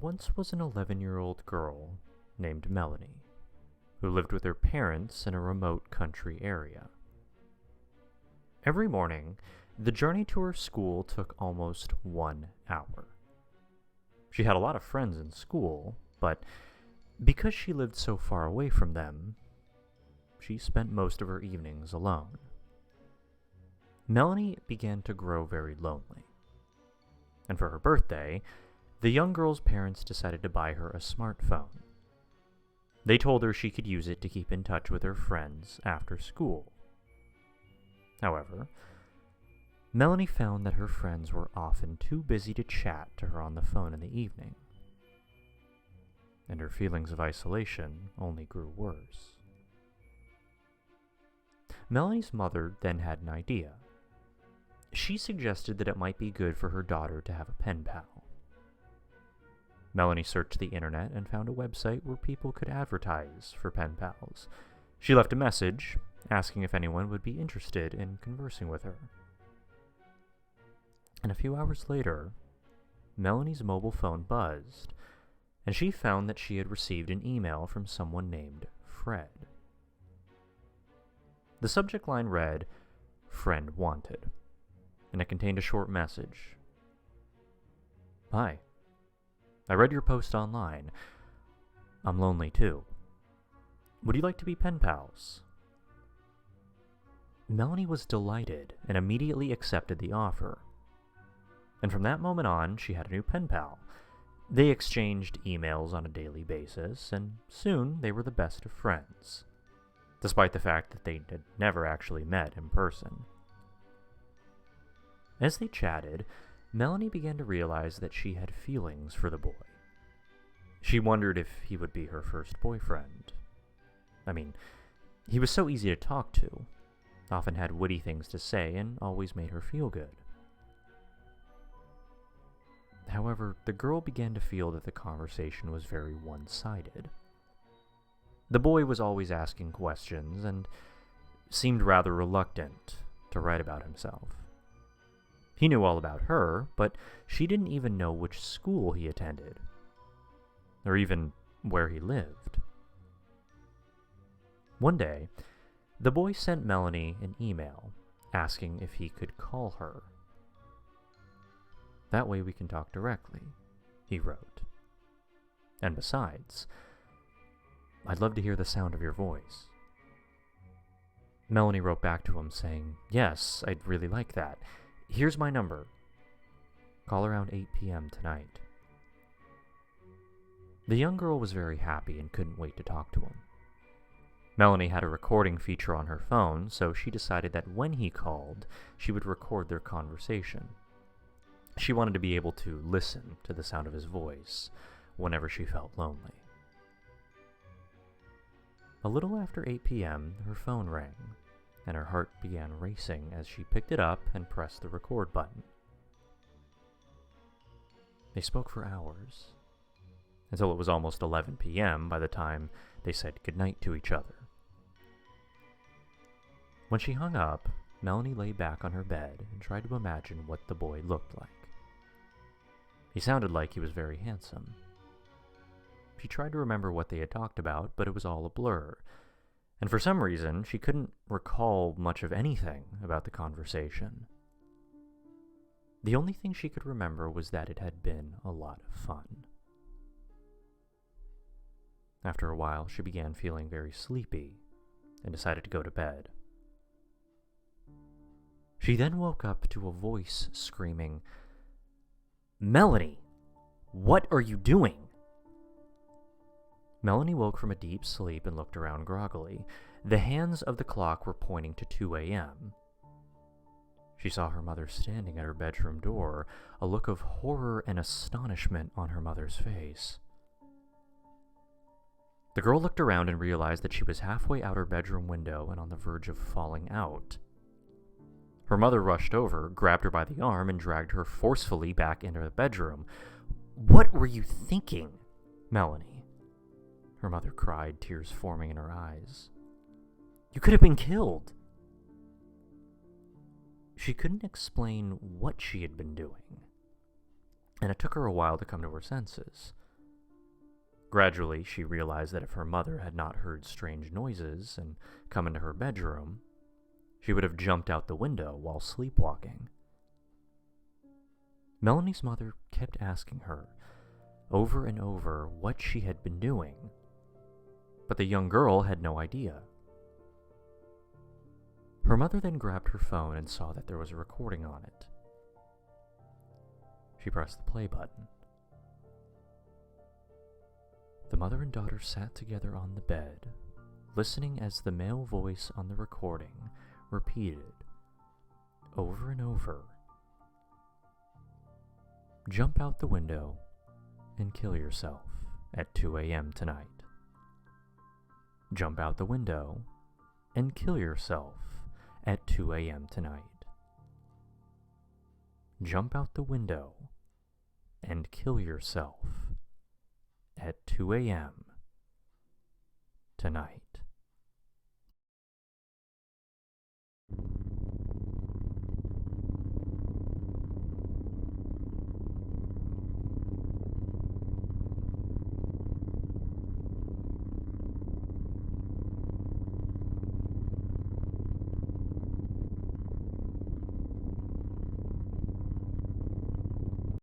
once was an 11-year-old girl named Melanie, who lived with her parents in a remote country area. Every morning, the journey to her school took almost 1 hour. She had a lot of friends in school, but because she lived so far away from them, she spent most of her evenings alone. Melanie began to grow very lonely, and for her birthday, the young girl's parents decided to buy her a smartphone. They told her she could use it to keep in touch with her friends after school. However, Melanie found that her friends were often too busy to chat to her on the phone in the evening, and her feelings of isolation only grew worse. Melanie's mother then had an idea. She suggested that it might be good for her daughter to have a pen pal. Melanie searched the internet and found a website where people could advertise for pen pals. She left a message asking if anyone would be interested in conversing with her. And a few hours later, Melanie's mobile phone buzzed, and she found that she had received an email from someone named Fred. The subject line read, "Friend wanted," and it contained a short message. "Hi. I read your post online. I'm lonely too. Would you like to be pen pals?" Melanie was delighted and immediately accepted the offer. And from that moment on, she had a new pen pal. They exchanged emails on a daily basis, and soon they were the best of friends, despite the fact that they had never actually met in person. As they chatted, Melanie began to realize that she had feelings for the boy. She wondered if he would be her first boyfriend. I mean, he was so easy to talk to, often had witty things to say, and always made her feel good. However, the girl began to feel that the conversation was very one-sided. The boy was always asking questions and seemed rather reluctant to write about himself. He knew all about her, but she didn't even know which school he attended, or even where he lived. One day, the boy sent Melanie an email asking if he could call her. "That way we can talk directly," he wrote. "And besides, I'd love to hear the sound of your voice." Melanie wrote back to him saying, "Yes, I'd really like that. Here's my number. Call around 8 p.m. tonight." The young girl was very happy and couldn't wait to talk to him. Melanie had a recording feature on her phone, so she decided that when he called, she would record their conversation. She wanted to be able to listen to the sound of his voice whenever she felt lonely. A little after 8 p.m., her phone rang, and her heart began racing as she picked it up and pressed the record button. They spoke for hours, until it was almost 11 p.m. by the time they said goodnight to each other. When she hung up, Melanie lay back on her bed and tried to imagine what the boy looked like. He sounded like he was very handsome. She tried to remember what they had talked about, but it was all a blur, and for some reason, she couldn't recall much of anything about the conversation. The only thing she could remember was that it had been a lot of fun. After a while, she began feeling very sleepy and decided to go to bed. She then woke up to a voice screaming, "Melanie, what are you doing?" Melanie woke from a deep sleep and looked around groggily. The hands of the clock were pointing to 2 a.m. She saw her mother standing at her bedroom door, a look of horror and astonishment on her mother's face. The girl looked around and realized that she was halfway out her bedroom window and on the verge of falling out. Her mother rushed over, grabbed her by the arm, and dragged her forcefully back into the bedroom. "What were you thinking, Melanie?" her mother cried, tears forming in her eyes. "You could have been killed." She couldn't explain what she had been doing, and it took her a while to come to her senses. Gradually, she realized that if her mother had not heard strange noises and come into her bedroom, she would have jumped out the window while sleepwalking. Melanie's mother kept asking her over and over what she had been doing, but the young girl had no idea. Her mother then grabbed her phone and saw that there was a recording on it. She pressed the play button. The mother and daughter sat together on the bed, listening as the male voice on the recording repeated, over and over, "Jump out the window and kill yourself at 2 a.m. tonight. Jump out the window and kill yourself at 2 a.m. tonight. Jump out the window and kill yourself at 2 a.m. tonight."